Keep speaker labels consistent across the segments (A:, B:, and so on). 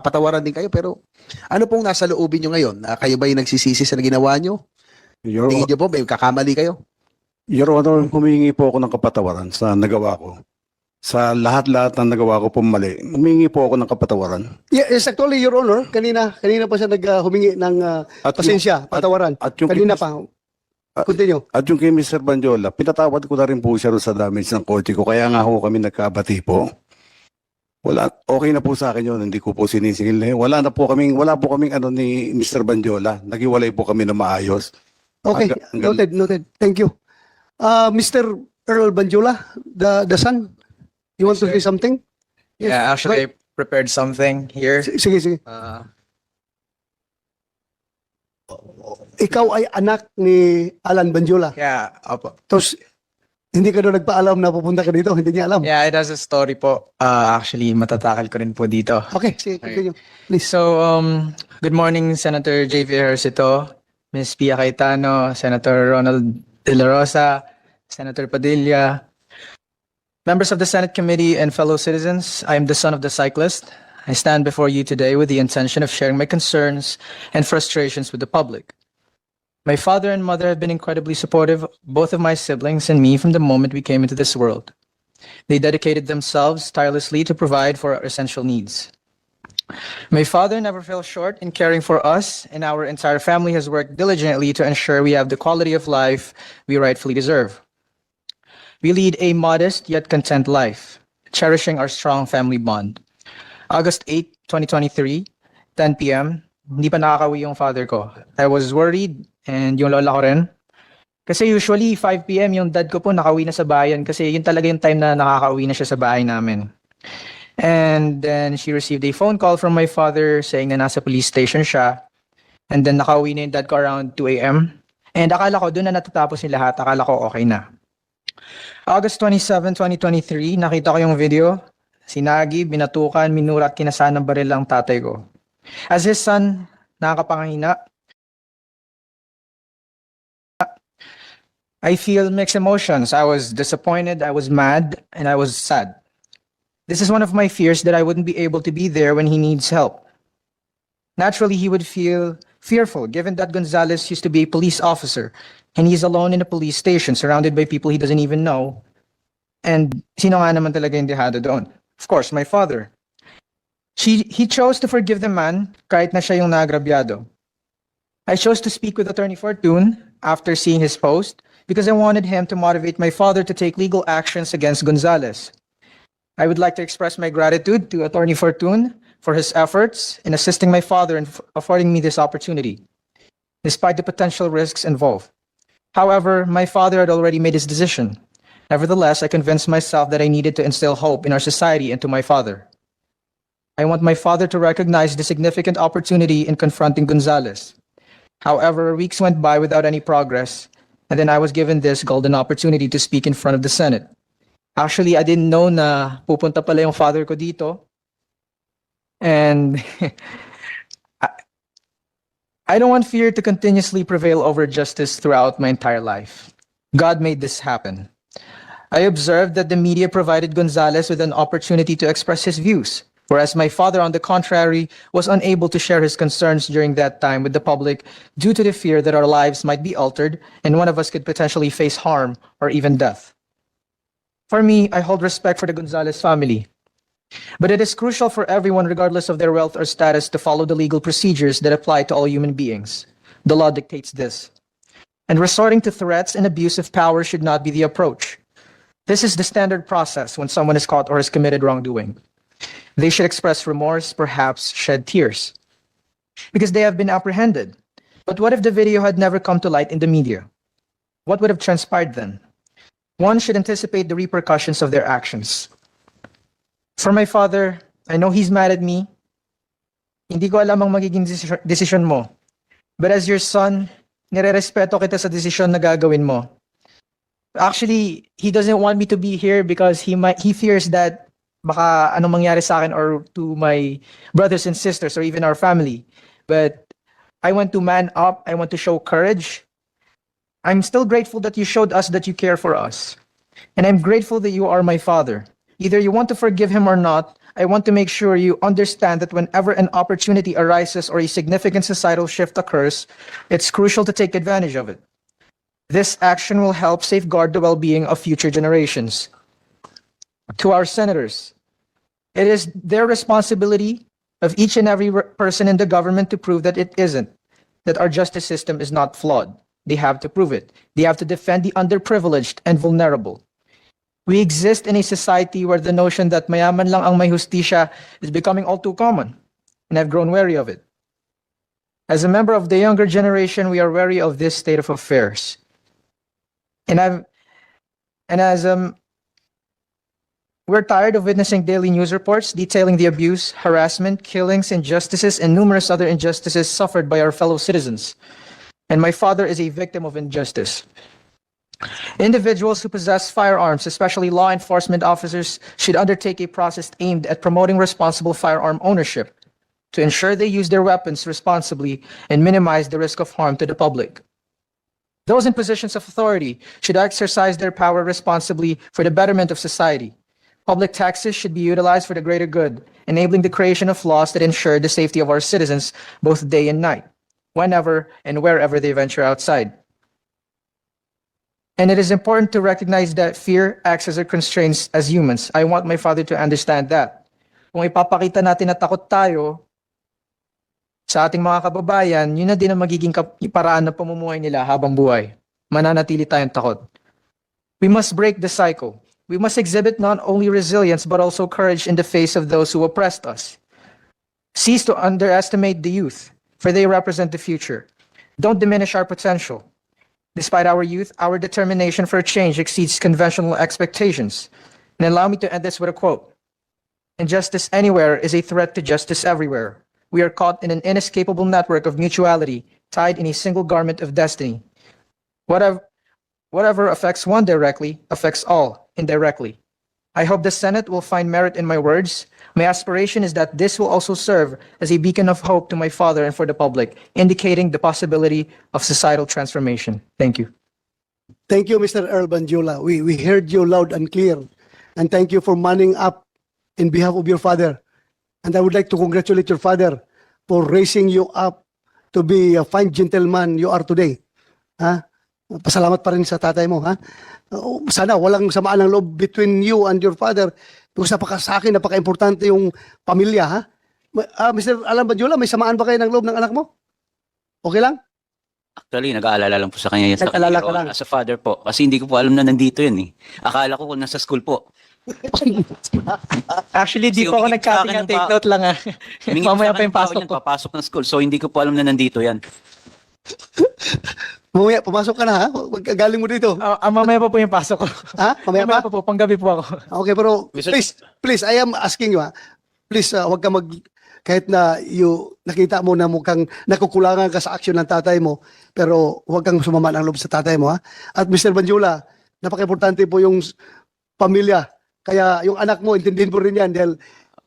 A: patawaran din kayo, pero ano pong nasa loobin nyo ngayon? Kayo ba yung nagsisisi sa ginawa nyo? Tingin nyo po, may kakamali kayo?
B: Your Honor, humingi po ako ng kapatawaran sa nagawa ko. Sa lahat-lahat ng nagawa ko po mali, humingi po ako ng kapatawaran.
C: Yes, actually, Your Honor, kanina pa siya humingi ng pasensya, patawaran.
B: At yung
C: Kanina pa. Continue.
B: At yung kay Mr. Banjola, pinatawad ko na rin po siya sa damage ng kotse ko. Kaya nga ho kami nagkabati po. Wala, okay na po sa akin yun. Hindi ko po sinisingil. Wala po kaming ano ni Mr. Banjola. Nagiwalay po kami na maayos.
C: Okay, noted. Thank you. Mr. Earl Banjola, the son, you want to say something? Yes,
D: Yeah, actually,
C: right.
D: I prepared something here.
C: Sige. Ikaw ay anak ni Alan Banjola.
D: Yeah, opo.
C: Tapos, hindi ka doon nagpaalam na pupunta ka dito. Hindi niya alam.
D: Yeah, it has a story po. Actually, matatakal ko rin po dito.
C: Okay, sige, continue. Please.
D: So, good morning, Senator J.V. Ejercito, Ms. Pia Cayetano, Senator Ronald De La Rosa, Senator Padilla, members of the Senate Committee and fellow citizens. I am the son of the cyclist. I stand before you today with the intention of sharing my concerns and frustrations with the public. My father and mother have been incredibly supportive, both of my siblings and me, from the moment we came into this world. They dedicated themselves tirelessly to provide for our essential needs. My father never fell short in caring for us, and our entire family has worked diligently to ensure we have the quality of life we rightfully deserve. We lead a modest yet content life, cherishing our strong family bond. August 8, 2023, 10 p.m., hindi pa nakakauwi yung father ko. I was worried, and yung lola ko rin. Kasi usually 5 p.m. yung dad ko po nakauwi na sa bayan kasi yun talaga yung time na nakakauwi na siya sa bahay namin. And then she received a phone call from my father saying na nasa police station siya. And then nakauwi na yung dad ko around 2 a.m. And akala ko doon na natatapos yung lahat. Akala ko okay na. August 27, 2023, nakita ko yung video. Sinagi, binatukan, minura at kinasaan ng baril ang tatay ko. As his son, nakakapangahina. I feel mixed emotions. I was disappointed, I was mad, and I was sad. This is one of my fears that I wouldn't be able to be there when he needs help. Naturally, he would feel fearful given that Gonzalez used to be a police officer and he's alone in a police station surrounded by people he doesn't even know. And sino nga naman talaga yung dehado doon? Of course, my father. He chose to forgive the man kahit na siya yung nagrabyado. I chose to speak with Attorney Fortune after seeing his post because I wanted him to motivate my father to take legal actions against Gonzalez. I would like to express my gratitude to Attorney Fortune for his efforts in assisting my father and affording me this opportunity, despite the potential risks involved. However, my father had already made his decision. Nevertheless, I convinced myself that I needed to instill hope in our society and to my father. I want my father to recognize the significant opportunity in confronting Gonzalez. However, weeks went by without any progress, and then I was given this golden opportunity to speak in front of the Senate. Actually, I didn't know na pupunta pala yung father ko dito. And I don't want fear to continuously prevail over justice throughout my entire life. God made this happen. I observed that the media provided Gonzalez with an opportunity to express his views, whereas my father, on the contrary, was unable to share his concerns during that time with the public due to the fear that our lives might be altered and one of us could potentially face harm or even death. For me, I hold respect for the Gonzalez family. But it is crucial for everyone, regardless of their wealth or status, to follow the legal procedures that apply to all human beings. The law dictates this. And resorting to threats and abuse of power should not be the approach. This is the standard process when someone is caught or has committed wrongdoing. They should express remorse, perhaps shed tears, because they have been apprehended. But what if the video had never come to light in the media? What would have transpired then? One should anticipate the repercussions of their actions. For my father, I know he's mad at me. Hindi ko alam ang magiging desisyon mo. But as your son, nire-respeto kita sa desisyon na gagawin mo. Actually, he doesn't want me to be here because he fears that baka anong mangyari sa akin or to my brothers and sisters or even our family. But I want to man up. I want to show courage. I'm still grateful that you showed us that you care for us. And I'm grateful that you are my father. Either you want to forgive him or not, I want to make sure you understand that whenever an opportunity arises or a significant societal shift occurs, it's crucial to take advantage of it. This action will help safeguard the well-being of future generations. To our senators, it is their responsibility of each and every person in the government to prove that it isn't, that our justice system is not flawed. They have to prove it. They have to defend the underprivileged and vulnerable. We exist in a society where the notion that mayaman lang ang may hustisya is becoming all too common, and I've grown wary of it. As a member of the younger generation, we are wary of this state of affairs. We're tired of witnessing daily news reports detailing the abuse, harassment, killings, injustices, and numerous other injustices suffered by our fellow citizens. And my father is a victim of injustice. Individuals who possess firearms, especially law enforcement officers, should undertake a process aimed at promoting responsible firearm ownership to ensure they use their weapons responsibly and minimize the risk of harm to the public. Those in positions of authority should exercise their power responsibly for the betterment of society. Public taxes should be utilized for the greater good, enabling the creation of laws that ensure the safety of our citizens both day and night, whenever and wherever they venture outside. And it is important to recognize that fear acts as a constraint as humans. I want my father to understand that. Kung ipapakita natin na takot tayo sa ating mga kababayan, yun na din ang magiging paraan ng pamumuhay nila habang buhay. Mananatili tayong takot. We must break the cycle. We must exhibit not only resilience but also courage in the face of those who oppressed us. Cease to underestimate the youth, for they represent the future. Don't diminish our potential. Despite our youth, our determination for change exceeds conventional expectations. And allow me to end this with a quote. Injustice anywhere is a threat to justice everywhere. We are caught in an inescapable network of mutuality, tied in a single garment of destiny. Whatever affects one directly affects all indirectly. I hope the Senate will find merit in my words. My aspiration is that this will also serve as a beacon of hope to my father and for the public, indicating the possibility of societal transformation. Thank you.
C: Thank you, Mr. Earl Banjula. We heard you loud and clear. And thank you for manning up in behalf of your father. And I would like to congratulate your father for raising you up to be a fine gentleman you are today. Ha? Pasalamat pa rin sa tatay mo. Ha? Sana walang samaan ng loob between you and your father. Because sa akin, napaka-importante yung pamilya. Ha? Mr. Alan Banjula, may samaan ba kayo ng loob ng anak mo? Okay lang?
E: Actually, nag-aalala lang po sa kanya yan.
C: Nag-aalala ka lang.
E: As a father po. Kasi hindi ko po alam na nandito yun eh. Akala ko kung nasa school po.
D: Actually, di
E: Kasi
D: po ako
E: humingi sa
D: nagkating
E: akin ng
D: take note lang ah.
E: Humingi
D: Mamaya
E: sa
D: pa
E: akin
D: yung pasok
E: yan,
D: ko.
E: papasok ng school. So, hindi ko po alam na nandito yan.
C: Mamaya, pumasok ka na ha? Galing mo dito.
D: Mamaya pa po yung pasok ko.
C: Ha? Mamaya
D: Mamaya
C: pa?
D: pa po, panggabi po ako.
C: Okay, pero please, I am asking you ha. Please, huwag ka kahit na nakita mo na mukhang nakukulangan ka sa action ng tatay mo, pero huwag kang sumama ng loob sa tatay mo ha. At Mr. Banjula, napaka-importante po yung pamilya. Kaya yung anak mo, intindihin mo rin yan dahil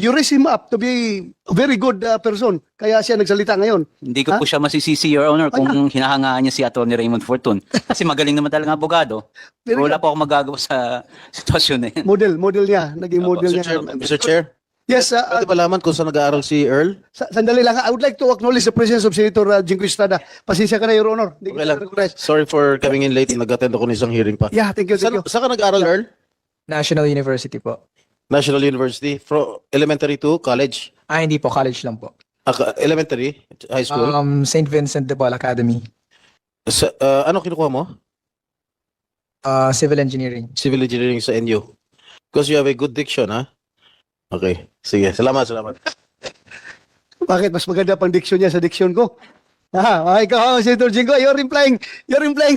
C: you raise him up to be a very good person. Kaya siya nagsalita ngayon.
E: Hindi ko po siya masisisi, Your Honor, kung hinahangaan niya si Atty. Raymond Fortun. Kasi magaling naman talaga abogado. Pero wala po ako magagawa sa sitwasyon na yan.
C: Model niya. Naging model niya.
F: Mr. Chair,
C: Yes,
F: pwede ba laman kung saan nag-aaral si Earl?
C: sandali lang. I would like to acknowledge the presence of Senator Jingo Estrada. Pasensya ka na, Your Honor. Hindi
F: Okay
C: kita
F: lang.
C: recognize.
F: Sorry for coming in late. Nag-attend ako ng isang hearing pa.
C: Yeah, thank you, thank you.
F: Saan ka nag-aaral, Earl?
D: National University po.
F: National University? From elementary to college?
D: Hindi po, college lang po.
F: Elementary? High school?
D: St. Vincent de Paul Academy.
F: Ano kinukuha mo?
D: Civil Engineering.
F: Civil engineering sa NU. Because you have a good diction, ha? Okay. Sige. Salamat.
C: Bakit? Mas maganda pang diction niya sa diction ko. Ikaw, Senator Jingo, you're implying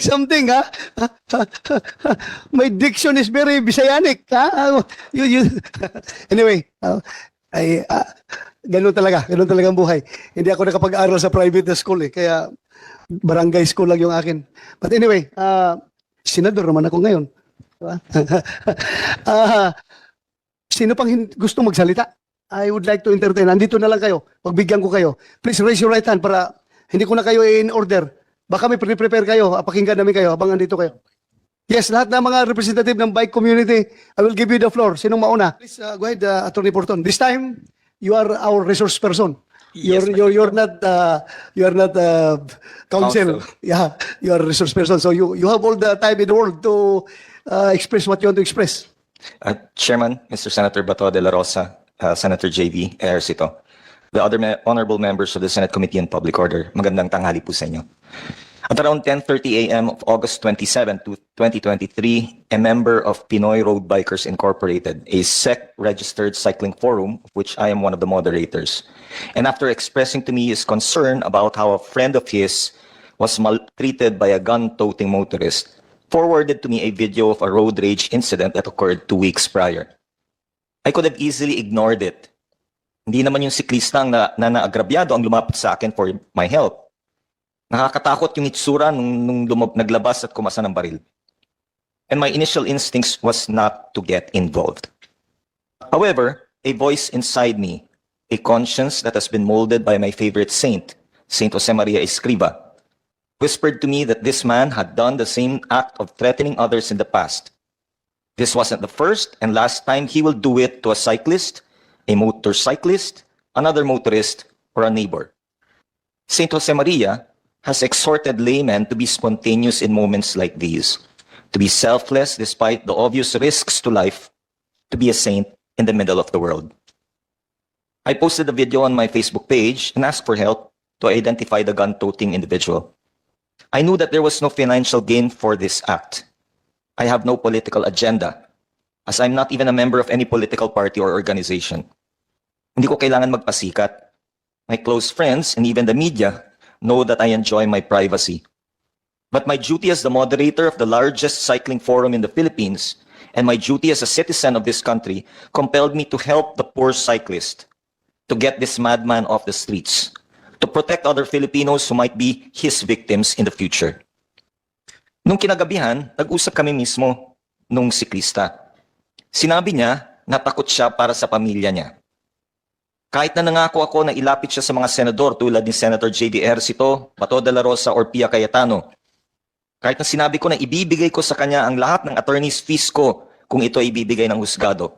C: something, ha? My diction is very Bisayanic, ha? Anyway, ganun talaga ang buhay. Hindi ako nakapag-aral sa private school, kaya barangay school lang yung akin. But anyway, senador naman ako ngayon. Sino pang gusto magsalita? I would like to entertain. Nandito na lang kayo. Pagbigyan ko kayo. Please raise your right hand para hindi ko na kayo in order. Baka may prepare kayo. Pakinggan namin kayo habang andito kayo. Yes, lahat ng mga representative ng bike community, I will give you the floor. Sinong mauna? Please go ahead, Attorney Porton. This time, you are our resource person.
G: Yes,
C: You're not counsel.
G: Counsel.
C: Yeah, you are a resource person. So you have all the time in the world to express what you want to express.
G: Chairman, Mr. Senator Bato de la Rosa, Senator JV Ejercito, the other honorable members of the Senate Committee on Public Order, magandang tanghali po sa inyo. At around 10:30 a.m. of August 27, 2023, a member of Pinoy Road Bikers Incorporated, a SEC-registered cycling forum, of which I am one of the moderators, and after expressing to me his concern about how a friend of his was maltreated by a gun-toting motorist, forwarded to me a video of a road rage incident that occurred 2 weeks prior. I could have easily ignored it. Hindi naman yung siklista ang naagrabyado ang lumapit sa akin for my help. Nakakatakot yung itsura nung naglabas at kumasa ng baril. And my initial instincts was not to get involved. However, a voice inside me, a conscience that has been molded by my favorite saint, Saint Josemaria Escriva, whispered to me that this man had done the same act of threatening others in the past. This wasn't the first and last time he will do it to a cyclist, a motorcyclist, another motorist, or a neighbor. Saint Josemaria has exhorted laymen to be spontaneous in moments like these, to be selfless despite the obvious risks to life, to be a saint in the middle of the world. I posted the video on my Facebook page and asked for help to identify the gun-toting individual. I knew that there was no financial gain for this act. I have no political agenda, as I'm not even a member of any political party or organization. Hindi ko kailangan magpasikat. My close friends and even the media know that I enjoy my privacy. But my duty as the moderator of the largest cycling forum in the Philippines and my duty as a citizen of this country compelled me to help the poor cyclist, to get this madman off the streets, to protect other Filipinos who might be his victims in the future. Nung kinagabihan, nag-usap kami mismo nung siklista. Sinabi niya na takot siya para sa pamilya niya. Kahit na nangako ako na ilapit siya sa mga senador tulad ni Senator J.D. Ejercito, Bato de la Rosa, or Pia Cayetano. Kahit na sinabi ko na ibibigay ko sa kanya ang lahat ng attorney's fees ko kung ito ay ibibigay ng husgado.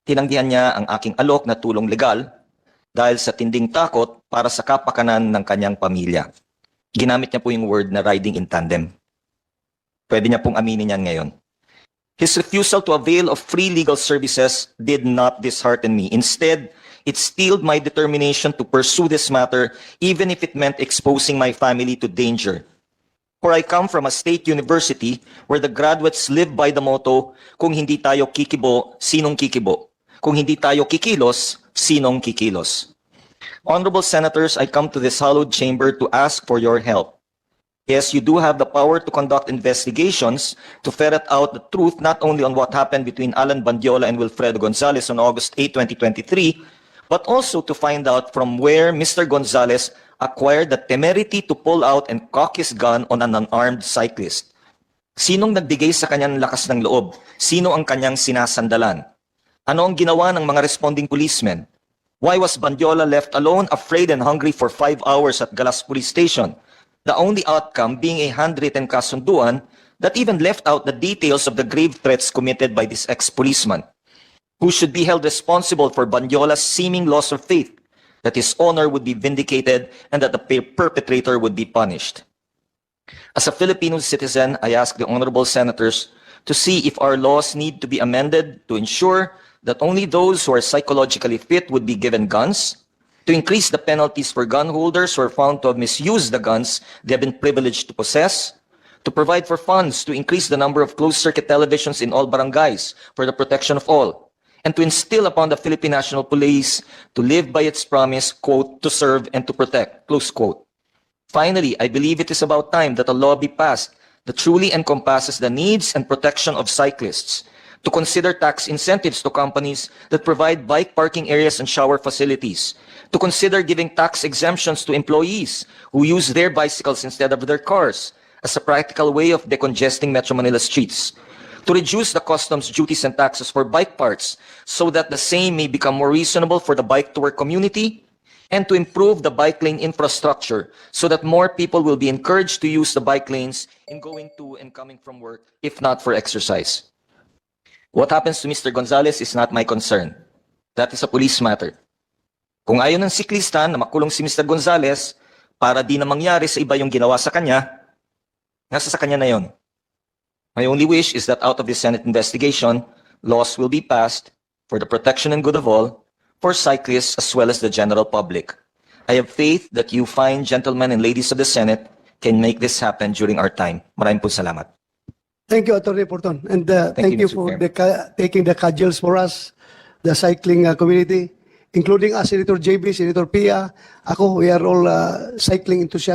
G: Tinanggihan niya ang aking alok na tulong legal dahil sa tinding takot para sa kapakanan ng kanyang pamilya. Ginamit niya po yung word na riding in tandem. Pwede niya pong aminin yan ngayon. His refusal to avail of free legal services did not dishearten me. Instead, it steeled my determination to pursue this matter, even if it meant exposing my family to danger. For I come from a state university where the graduates live by the motto, kung hindi tayo kikibo, sinong kikibo? Kung hindi tayo kikilos, sinong kikilos? Honorable Senators, I come to this hallowed chamber to ask for your help. Yes, you do have the power to conduct investigations to ferret out the truth not only on what happened between Alan Bandiola and Wilfredo Gonzalez on August 8, 2023, but also to find out from where Mr. Gonzalez acquired the temerity to pull out and cock his gun on an unarmed cyclist. Sinong nagbigay sa kanyang lakas ng loob? Sino ang kanyang sinasandalan? Ano ang ginawa ng mga responding policemen? Why was Bandiola left alone, afraid and hungry for 5 hours at Galas Police Station? The only outcome being a handwritten kasunduan that even left out the details of the grave threats committed by this ex-policeman, who should be held responsible for Bandiola's seeming loss of faith, that his honor would be vindicated and that the perpetrator would be punished. As a Filipino citizen, I ask the honorable senators to see if our laws need to be amended to ensure that only those who are psychologically fit would be given guns, to increase the penalties for gun holders who are found to have misused the guns they have been privileged to possess, to provide for funds to increase the number of closed-circuit televisions in all barangays for the protection of all, and to instill upon the Philippine National Police to live by its promise, quote, to serve and to protect, close quote. Finally, I believe it is about time that a law be passed that truly encompasses the needs and protection of cyclists, to consider tax incentives to companies that provide bike parking areas and shower facilities, to consider giving tax exemptions to employees who use their bicycles instead of their cars as a practical way of decongesting Metro Manila streets, to reduce the customs duties and taxes for bike parts so that the same may become more reasonable for the bike-to-work community, and to improve the bike lane infrastructure so that more people will be encouraged to use the bike lanes in going to and coming from work, if not for exercise. What happens to Mr. Gonzales is not my concern. That is a police matter. Kung ayaw ng siklista na makulong si Mr. Gonzales para di na mangyari sa iba yung ginawa sa kanya, nasa sa kanya na yon. My only wish is that out of this Senate investigation, laws will be passed for the protection and good of all, for cyclists as well as the general public. I have faith that you fine gentlemen and ladies of the Senate can make this happen during our time. Maraming po salamat.
C: Thank you, Attorney Porton. And thank
G: you,
C: you
G: Mr.
C: for
G: Chairman.
C: taking the cudgels for us, the cycling community, including us, Senator JB, Senator Pia. Ako, we are all cycling enthusiasts.